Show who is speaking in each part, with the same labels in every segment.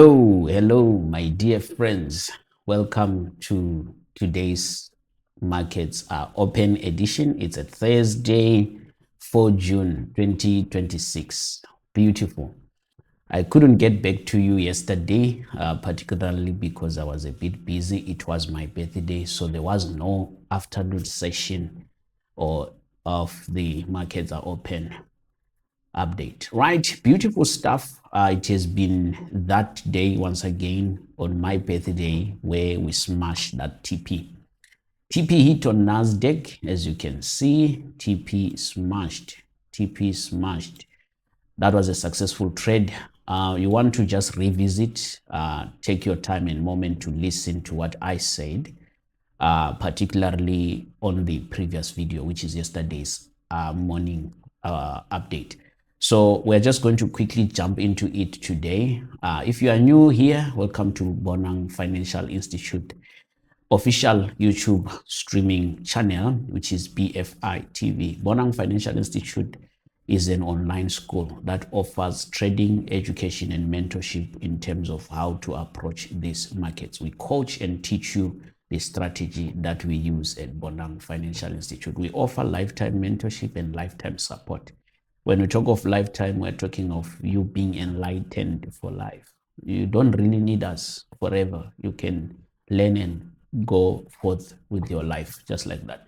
Speaker 1: Hello, my dear friends. Welcome to today's Markets Open edition. It's a Thursday, 4 June 2026. Beautiful. I couldn't get back to you yesterday, particularly because I was a bit busy. It was my birthday, so there was no afternoon session or of the Markets are Open update. Right, beautiful stuff. It has been that day once again on my birthday where we smashed that TP hit on Nasdaq. As you can see, TP smashed. That was a successful trade. You want to just revisit, take your time and moment to listen to what I said, particularly on the previous video, which is yesterday's morning update. So we're just going to quickly jump into it today. If you are new here, welcome to Bonang Financial Institute official YouTube streaming channel, which is BFI TV. Bonang Financial Institute is an online school that offers trading, education, and mentorship in terms of how to approach these markets. We coach and teach you the strategy that we use at Bonang Financial Institute. We offer lifetime mentorship and lifetime support. When we talk of lifetime, we're talking of you being enlightened for life. You don't really need us forever. You can learn and go forth with your life just like that.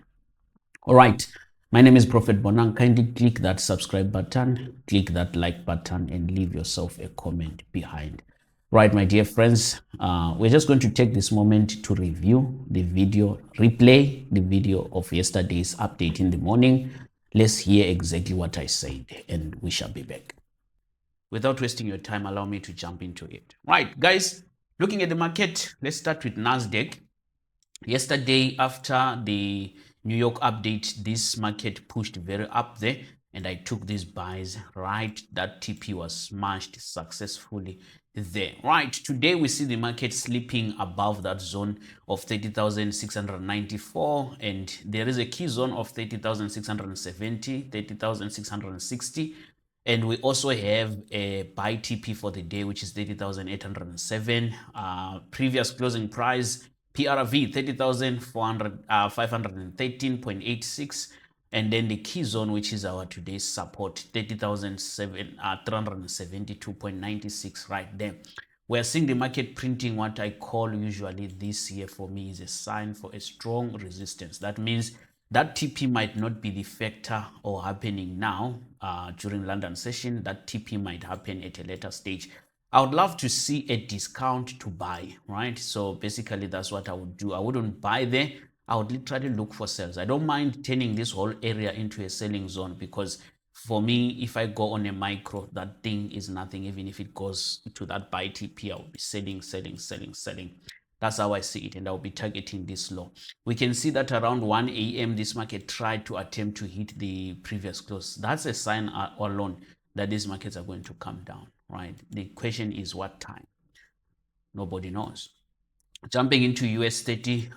Speaker 1: All right. My name is Prophet Bonang. Kindly click that subscribe button, click that like button, and leave yourself a comment behind. Right, my dear friends, we're just going to take this moment to review the video, replay the video of yesterday's update in the morning. Let's hear exactly what I said, and we shall be back. Without wasting your time, allow me to jump into it. Right, guys, looking at the market, let's start with Nasdaq. Yesterday, after the New York update, this market pushed very up there, and I took these buys. Right, that TP was smashed successfully there. Right, today we see the market slipping above that zone of 30,694, and there is a key zone of 30,670, 30,660. And we also have a buy TP for the day, which is 30,807. Previous closing price, PRV 30,513.86, and then the key zone, which is our today's support, 30,372.96 right there. We're seeing the market printing what I call usually this year for me is a sign for a strong resistance. That means that TP might not be the factor or happening now during London session. That TP might happen at a later stage. I would love to see a discount to buy, right? So basically that's what I would do. I wouldn't buy there. I would literally look for sales. I don't mind turning this whole area into a selling zone, because for me, if I go on a micro, that thing is nothing. Even if it goes to that buy TP, I will be selling. That's how I see it, and I'll be targeting this low. We can see that around 1 a.m. this market tried to attempt to hit the previous close. That's a sign alone that these markets are going to come down, right? The question is what time? Nobody knows. Jumping into US 30,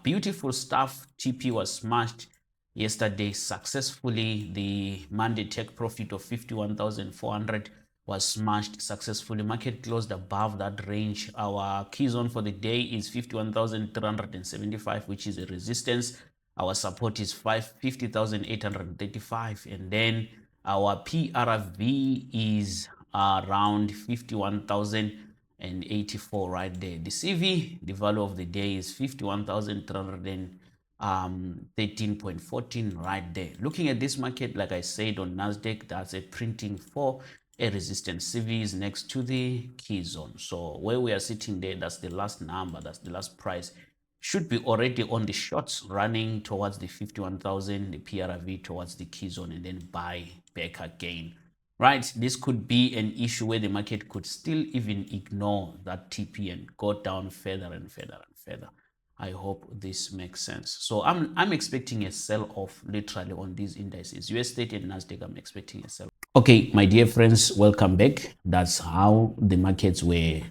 Speaker 1: beautiful stuff. TP was smashed yesterday successfully. The Monday take profit of 51,400 was smashed successfully. Market closed above that range. Our key zone for the day is 51,375, which is a resistance. Our support is 50,835, and then our PRV is around 51,084 right there. The CV, the value of the day is 51,313.14 right there. Looking at this market, like I said on Nasdaq, that's a printing for a resistance. CV is next to the key zone. So where we are sitting there, that's the last number, that's the last price. Should be already on the shorts running towards the 51,000, the PRV towards the key zone, and then buy back again. Right, this could be an issue where the market could still even ignore that TP and go down further and further and further. I hope this makes sense. So I'm expecting a sell-off literally on these indices. US 30 and Nasdaq, I'm expecting a sell-off. Okay, my dear friends, welcome back. That's how the markets were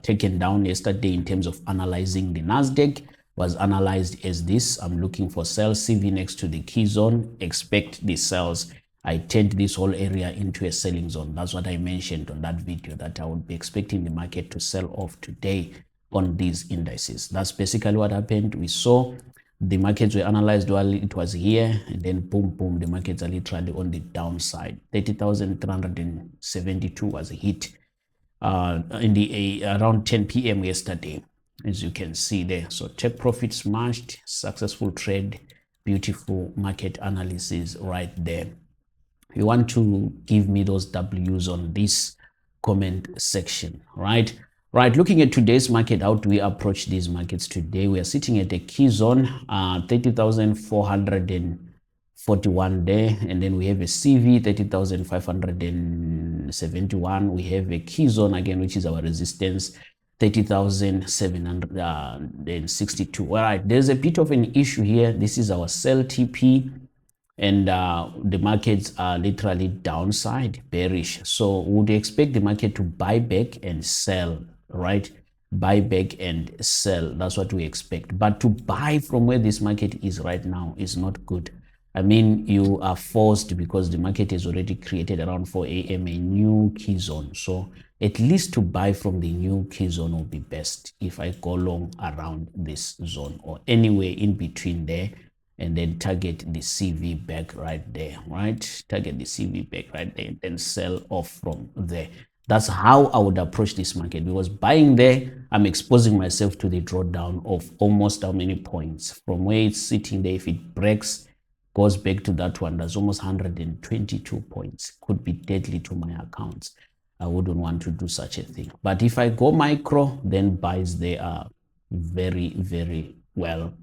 Speaker 1: taken down yesterday in terms of analyzing. The Nasdaq was analyzed as this. I'm looking for sell, CV next to the key zone. Expect the sales I turned this whole area into a selling zone. That's what I mentioned on that video, that I would be expecting the market to sell off today on these indices. That's basically what happened. We saw the markets were analyzed while it was here, and then boom, boom, the markets are literally on the downside. 30,372 was a hit in the around 10 p.m. yesterday, as you can see there. So take profit smashed, successful trade, beautiful market analysis right there. You want to give me those W's on this comment section, right? Right, looking at today's market, how do we approach these markets today? We are sitting at a key zone, 30,441 there, and then we have a CV, 30,571. We have a key zone again, which is our resistance, 30,762. All right, there's a bit of an issue here. This is our sell TP, and the markets are literally downside bearish. So would expect the market to buy back and sell, right? Buy back and sell. That's what we expect. But to buy from where this market is right now is not good. I mean, you are forced, because the market has already created around 4 a.m. a new key zone. So at least to buy from the new key zone will be best if I go long around this zone or anywhere in between there, and then target the CV back right there, right? Target the CV back right there, and then sell off from there. That's how I would approach this market, because buying there, I'm exposing myself to the drawdown of almost how many points from where it's sitting there. If it breaks, goes back to that one, that's almost 122 points. Could be deadly to my accounts. I wouldn't want to do such a thing. But if I go micro, then buys there are very, very well.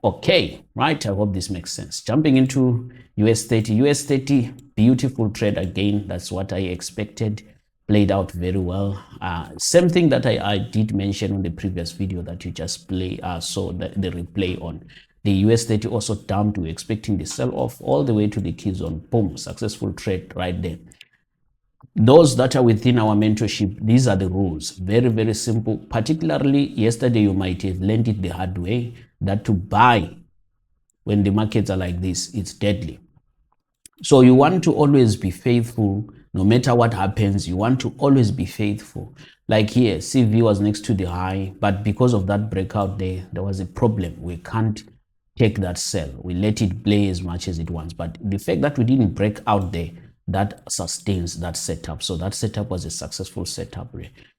Speaker 1: Okay, right? I hope this makes sense. Jumping into US30. US30, beautiful trade again. That's what I expected. Played out very well. Same thing that I did mention on the previous video that you just saw the replay on. The US30 also dumped. We're expecting the sell-off all the way to the key zone. Boom, successful trade right there. Those that are within our mentorship, these are the rules. Very, very simple. Particularly yesterday, you might have learned it the hard way, that to buy when the markets are like this, it's deadly. So you want to always be faithful. No matter what happens, you want to always be faithful. Like here, CV was next to the high, but because of that breakout there was a problem. We can't take that sell. We let it play as much as it wants. But the fact that we didn't break out there, that sustains that setup. So that setup was a successful setup.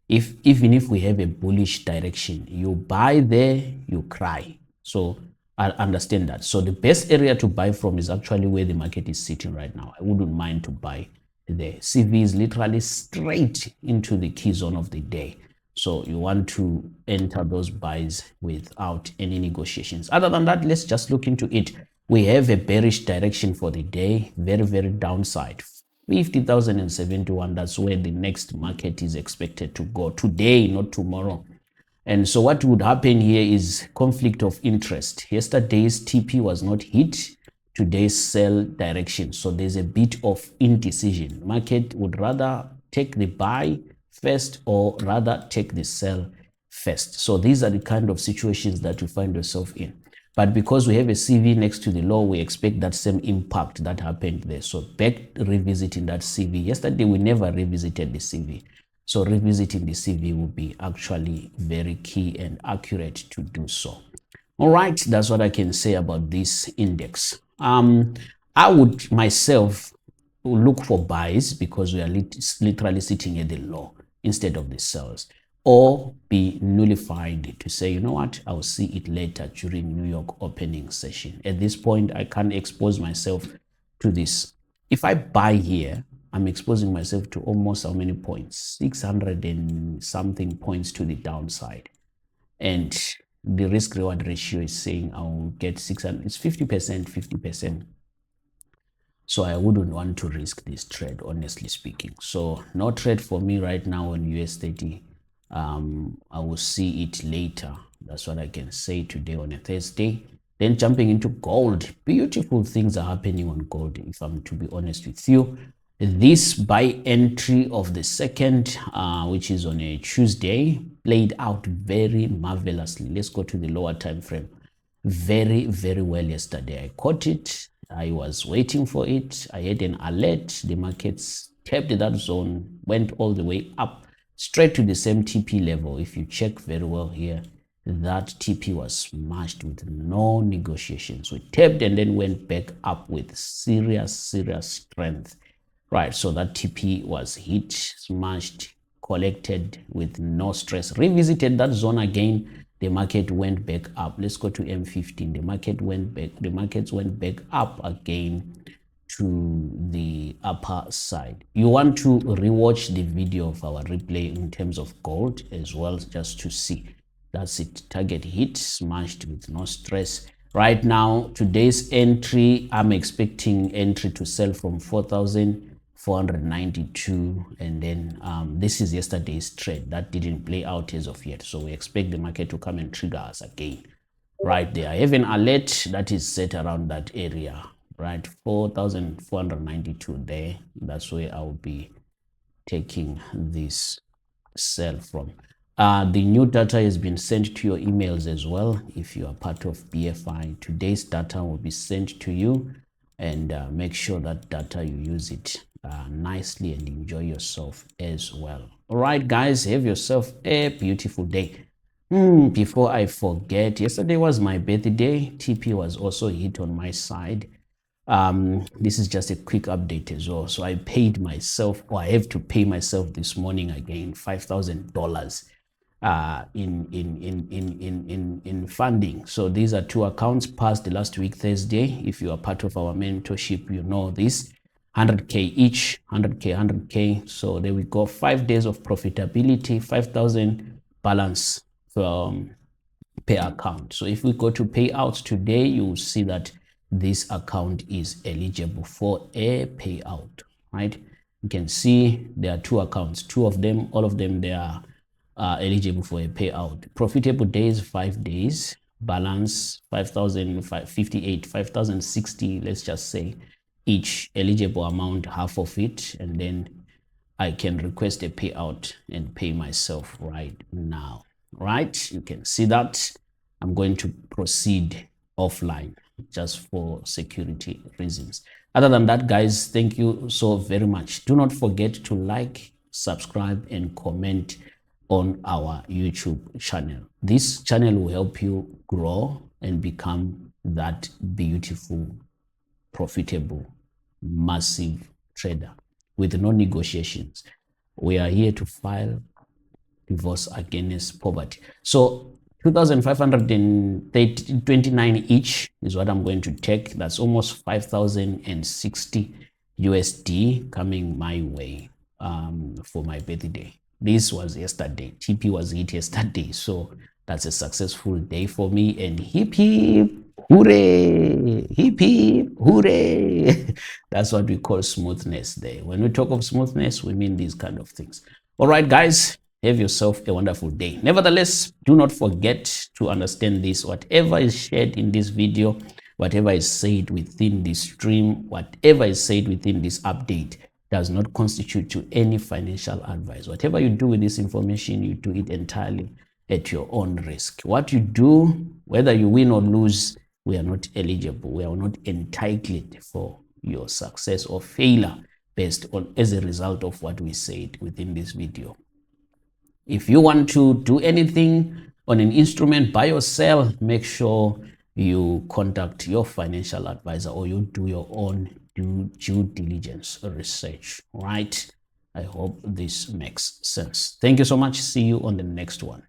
Speaker 1: Even if we have a bullish direction, you buy there, you cry. So I understand that. So the best area to buy from is actually where the market is sitting right now. I wouldn't mind to buy there. CV is literally straight into the key zone of the day. So you want to enter those buys without any negotiations. Other than that, let's just look into it. We have a bearish direction for the day, very, very downside. 50,071, that's where the next market is expected to go today, not tomorrow. And so what would happen here is conflict of interest. Yesterday's TP was not hit, today's sell direction. So there's a bit of indecision. Market would rather take the buy first or rather take the sell first. So these are the kind of situations that you find yourself in. But because we have a CV next to the low, we expect that same impact that happened there. So back revisiting that CV. Yesterday, we never revisited the CV. So revisiting the CV will be actually very key and accurate to do so. All right, that's what I can say about this index. I would myself look for buys because we are literally sitting at the low instead of the sells, or be nullified to say, you know what, I'll see it later during New York opening session. At this point, I can't expose myself to this. If I buy here, I'm exposing myself to almost how many points? 600 and something points to the downside. And the risk reward ratio is saying I'll get 600, it's 50%, 50%. So I wouldn't want to risk this trade, honestly speaking. So no trade for me right now on US30. I will see it later. That's what I can say today on a Thursday. Then jumping into gold. Beautiful things are happening on gold, if I'm to be honest with you. This buy entry of the second, which is on a Tuesday, played out very marvelously. Let's go to the lower time frame. Very, very well yesterday. I caught it. I was waiting for it. I had an alert. The markets tapped that zone, went all the way up straight to the same TP level. If you check very well here, that TP was smashed with no negotiations. We tapped and then went back up with serious strength. Right, so that TP was hit, smashed, collected with no stress, revisited that zone again. The market went back up. Let's go to M15. The markets went back up again to the upper side. You want to rewatch the video of our replay in terms of gold as well, just to see. That's it. Target hit, smashed with no stress. Right now, today's entry, I'm expecting entry to sell from 4,492, and then this is yesterday's trade that didn't play out as of yet, so we expect the market to come and trigger us again right there. I have an alert that is set around that area, right? 4,492 there. That's where I'll be taking this sell from. The new data has been sent to your emails as well. If you are part of BFI, today's data will be sent to you, and make sure that data you use it nicely and enjoy yourself as well. All right, guys, have yourself a beautiful day. Before I forget, yesterday was my birthday. TP was also hit on my side. This is just a quick update as well. So I paid myself, or I have to pay myself this morning again, $5,000 in funding. So these are two accounts passed last week Thursday. If you are part of our mentorship, you know this. 100K each, 100K. So there we go. 5 days of profitability, 5,000 balance per account. So if we go to payouts today, you will see that this account is eligible for a payout, right? You can see there are two accounts, two of them, all of them, they are eligible for a payout. Profitable days, 5 days, balance 5,058, 5,060, let's just say, each. Eligible amount, half of it, and then I can request a payout and pay myself right now, right? You can see that. I'm going to proceed offline just for security reasons. Other than that, guys, thank you so very much. Do not forget to like, subscribe, and comment on our YouTube channel. This channel will help you grow and become that beautiful, profitable, massive trader with no negotiations. We are here to file divorce against poverty. So 2,529 each is what I'm going to take. That's almost 5,060 USD coming my way for my birthday. This was yesterday. TP was hit yesterday, so that's a successful day for me. And hip hip hooray, hip hip hooray. That's what we call smoothness there. When we talk of smoothness, we mean these kind of things. All right, guys, have yourself a wonderful day. Nevertheless, do not forget to understand this. Whatever is shared in this video, whatever is said within this stream, whatever is said within this update does not constitute to any financial advice. Whatever you do with this information, you do it entirely at your own risk. What you do, whether you win or lose, we are not eligible. We are not entitled for your success or failure based on as a result of what we said within this video. If you want to do anything on an instrument, buy or sell, make sure you contact your financial advisor or you do your own due diligence research, right? I hope this makes sense. Thank you so much. See you on the next one.